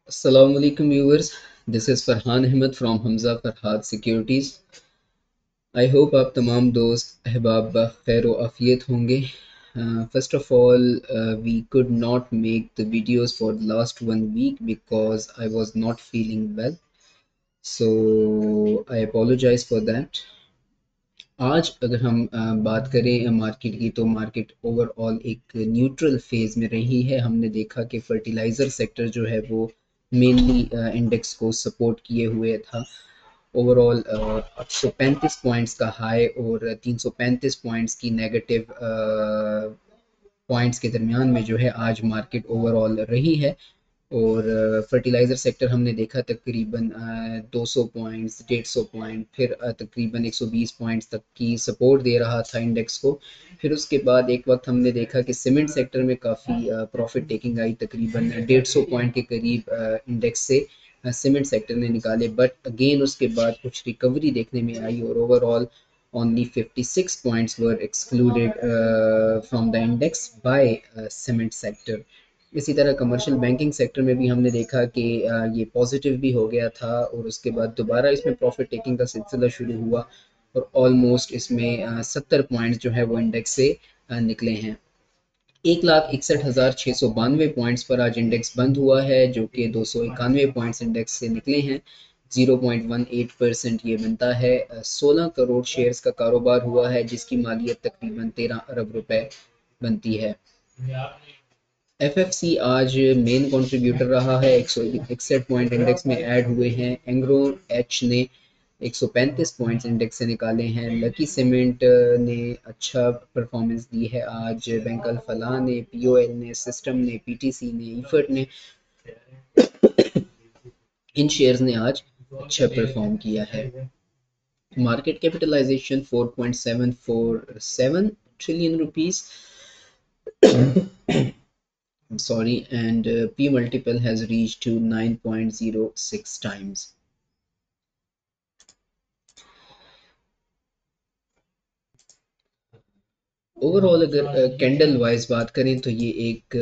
Assalamu alaikum viewers, this is Farhan Ahmed from Hamza Farhad Securities. I hope आप तमाम दोस्त अहबाब खैर आफियत होंगे. First of all, we could not make the videos for the last 1 week because I was not feeling well, so I apologize for that. आज अगर हम बात करें मार्केट की, तो मार्केट ओवरऑल एक न्यूट्रल फेज में रही है. हमने देखा कि फर्टिलाइज़र सेक्टर जो है वो मेनली इंडेक्स को सपोर्ट किए हुए था. ओवरऑल 835 पॉइंट्स का हाई और 335 पॉइंट्स की नेगेटिव पॉइंट्स के दरमियान में जो है आज मार्केट ओवरऑल रही है. और फर्टिलाइज़र सेक्टर हमने देखा तकरीबन 200 पॉइंट्स, 150 पॉइंट, फिर तकरीबन 120 पॉइंट्स तक की सपोर्ट दे रहा था इंडेक्स को. फिर उसके बाद एक वक्त हमने देखा कि सीमेंट सेक्टर में काफ़ी प्रॉफिट टेकिंग आई, तकरीबन 150 पॉइंट के करीब इंडेक्स से सीमेंट सेक्टर ने निकाले. बट अगेन उसके बाद कुछ रिकवरी देखने में आई और overall only 56 points were excluded from the index by cement sector. इसी तरह कमर्शियल बैंकिंग सेक्टर में भी हमने देखा कि ये पॉजिटिव भी हो गया था और उसके बाद दोबारा इसमें प्रॉफिट टेकिंग का सिलसिला शुरू हुआ और ऑलमोस्ट इसमें 70 पॉइंट्स जो है वो इंडेक्स से निकले हैं. 1,61,692 पॉइंट्स पर आज इंडेक्स बंद हुआ है, जो कि 291 पॉइंट्स इंडेक्स से निकले हैं. 0.18% ये बनता है. 16 करोड़ शेयर्स का कारोबार हुआ है, जिसकी मालियत तकरीबन 13 अरब रुपए बनती है. एफएफसी आज मेन कंट्रीब्यूटर रहा है. 161 पॉइंट इंडेक्स में ऐड हुए हैं. एंग्रो एच ने 135 पॉइंट्स इंडेक्स से निकाले हैं. लकी सीमेंट ने अच्छा परफॉर्मेंस दी है आज. बैंक अल फलाह ने, पीओएल ने, सिस्टम ने, पीटीसी ने, ईफर्ट ने, इन शेयर्स ने आज अच्छा परफॉर्म किया है. Market capitalisation 4.747 trillion rupees, sorry, and P multiple has reached to 9.06 times. Overall अगर कैंडल वाइज बात करें तो ये एक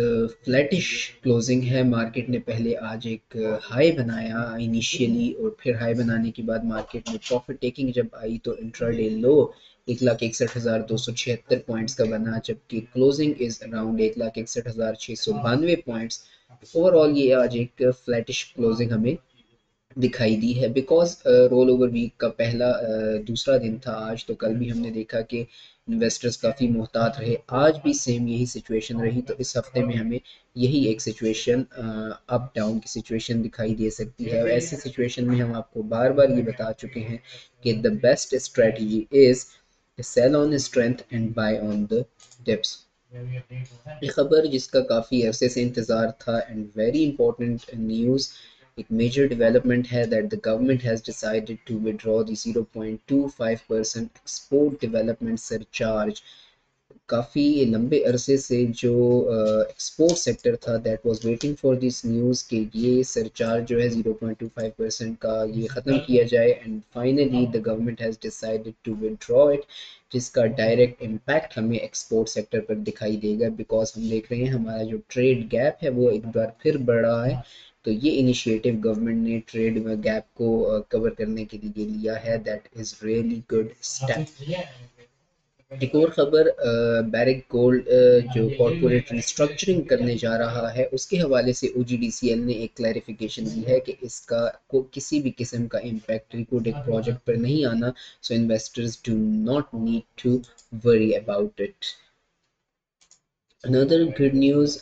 फ्लैटिश क्लोजिंग है. मार्केट ने पहले आज एक हाई बनाया इनिशियली और फिर हाई बनाने के बाद मार्केट में प्रॉफिट टेकिंग जब आई तो इंट्राडे लो 1,61,276 पॉइंट्स का बना, जबकि closing is around 1,61,692 points. Overall ये आज एक फ्लैटिश क्लोजिंग हमें दिखाई दी है बिकॉज रोल ओवर वीक का पहला दूसरा दिन था आज. तो कल भी हमने देखा कि इन्वेस्टर्स काफ़ी मोहतात रहे. आज भी सेम यही सिचुएशन रही. तो इस हफ्ते में हमें यही एक सिचुएशन अप डाउन की सिचुएशन दिखाई दे सकती है. और ऐसी सिचुएशन में हम आपको बार बार ये बता चुके हैं कि the best strategy is sell on strength and buy on the dips. ये खबर जिसका काफ़ी अरसे से इंतज़ार था एंड वेरी इंपॉर्टेंट न्यूज़, एक मेजर डेवलपमेंट है that the government has decided to withdraw the 0.25% export development surcharge. काफ़ी लंबे अरसे से जो एक्सपोर्ट सेक्टर था that was waiting for this news कि ये सरचार्ज जो है 0.25% का ये ख़त्म किया जाए. And finally the government has decided to withdraw it, जिसका डायरेक्ट इम्पैक्ट हमें एक्सपोर्ट सेक्टर पर दिखाई देगा बिकॉज हम देख रहे हैं हमारा जो ट्रेड गैप है वो एक बार फिर बढ़ रहा है. तो ये इनिशिएटिव गवर्नमेंट ने ट्रेड गैप को कवर करने के लिए लिया है. That is really good step. एक और खबर, बैरिक गोल्ड जो कॉरपोरेट रिस्ट्रक्चरिंग करने जा रहा है उसके हवाले से ओजीडीसीएल ने एक क्लैरिफिकेशन दी है कि इसका को किसी भी किस्म का इम्पैक्ट रिपोर्ट एक प्रोजेक्ट पर नहीं आना. So investors do not need to worry about it. Another good news,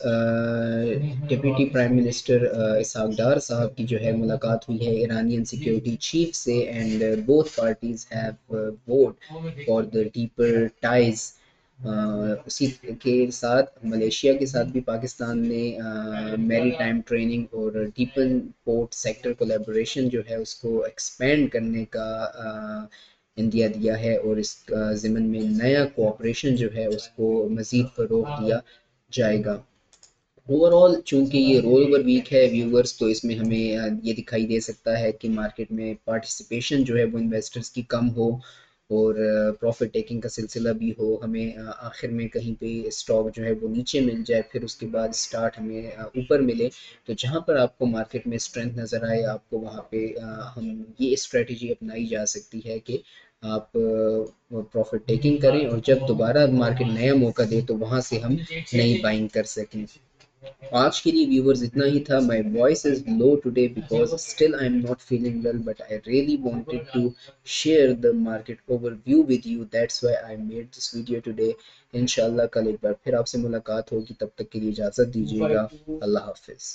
deputy prime minister Ishaq Dar साहब की जो है मुलाकात हुई है ईरानियन सिक्योरिटी चीफ से and both parties have vote for the deeper ties. उसी के साथ मलेशिया के साथ भी पाकिस्तान ने मैरी टाइम ट्रेनिंग और डीपन पोर्ट सेक्टर कोलेबोरेशन जो है उसको एक्सपेंड करने का इंडिया दिया है और इस ज़िमन में नया कोऑपरेशन जो है उसको मज़ीद फ़रोग़ दिया जाएगा. ओवरऑल चूंकि ये रोल ओवर वीक है व्यूवर्स, तो इसमें हमें ये दिखाई दे सकता है कि मार्केट में पार्टिसिपेशन जो है वो इन्वेस्टर्स की कम हो और प्रॉफिट टेकिंग का सिलसिला भी हो, हमें आखिर में कहीं पे स्टॉक जो है वो नीचे मिल जाए, फिर उसके बाद स्टार्ट हमें ऊपर मिले। तो जहाँ पर आपको मार्केट में स्ट्रेंथ नज़र आए, आपको वहाँ पे हम ये स्ट्रेटजी अपनाई जा सकती है कि आप प्रॉफिट टेकिंग करें, और जब दोबारा मार्केट नया मौका दे तो वहाँ से हम नई बाइंग कर सकें। आज के लिए व्यूवर्स इतना ही था। My voice is low today because still I am not feeling well, but I really wanted to share the market overview with you, that's why I made this video today. इंशाल्लाह कल एक बार फिर आपसे मुलाकात होगी, तब तक के लिए इजाज़त दीजिएगा। अल्लाह हाफिज़।